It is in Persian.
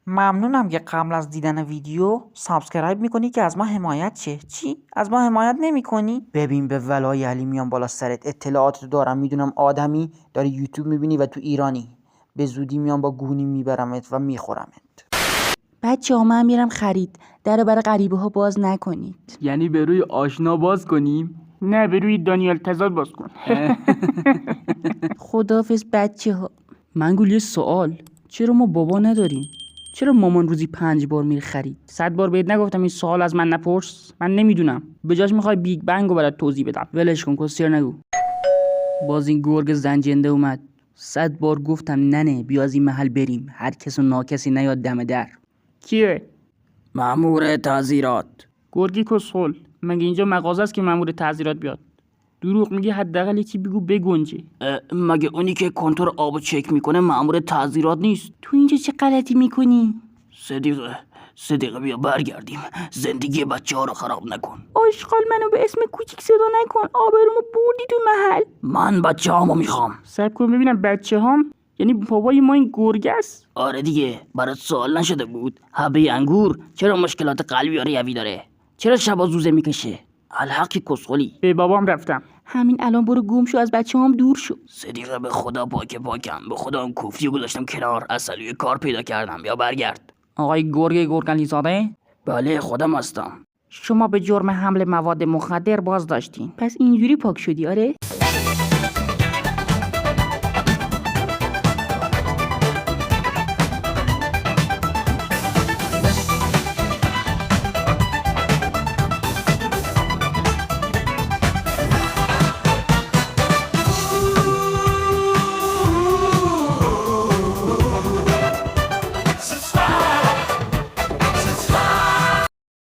ممنونم که قبل از دیدن ویدیو سابسکرایب میکنی که از ما حمایت شه. چی؟ از ما حمایت نمیکنی؟ ببین به ولای علی میام بالا سرت، اطلاعات دارم، میدونم آدمی داری یوتیوب میبینی و تو ایرانی. به زودی میام با گونی میبرمت و میخورمت. بچه ها من میرم خرید. در برای غریبه ها باز نکنید. یعنی به روی آشنا باز کنیم؟ نه به روی دانیال تزاد باز کن. خداحافظ بچه ها. منگول یه سوال، چرا ما بابا نداریم؟ چرا مامان روزی 5 بار میره خرید؟ 100 بار بهت نگفتم این سوال از من نپرس؟ من نمیدونم. به جاش میخوای بیگ بنگو برات توضیح بدم. ولش کن، کسیر نگو. باز این گرگ زنجنده اومد. 100 بار گفتم ننه بیا از این محل بریم، هر کس و ناکسی نیاد دم در. کیه؟ مأمور تعزیرات. گرگی کسخل. مگه اینجا مغازه است که مأمور تعزیرات بیاد؟ دروغ میگی، حداقل یکی بگو بگنجه. مگه اونی که کنتور آبو چک میکنه مأمور تعزیرات نیست؟ تو اینجا چه غلطی میکنی؟ صدیقه بیا برگردیم، زندگی بچه ها رو خراب نکن. آشغال منو به اسم کوچیک صدا نکن، آبرومو بردی تو محل. من بچه هامو میخوام. صبر کن ببینم بچه هم، یعنی بابای ما این گرگ است؟ آره دیگه، برات سوال نشده بود؟ حبه انگور چرا مشکلات قلبی و ریوی داره؟ چرا شبا زوزه میکشه؟ الحقی کسخلی. به بابام رفتم. همین الان برو گم شو، از بچه هم دور شو. صدیقه به خدا پاکم، به خدا اون کوفتی گذاشتم کنار، اصلیه کار پیدا کردم، یا برگرد. آقای گرگ گرگلی زاده؟ بله خودم هستم. شما به جرم حمل مواد مخدر باز داشتین. پس اینجوری پاک شدی آره؟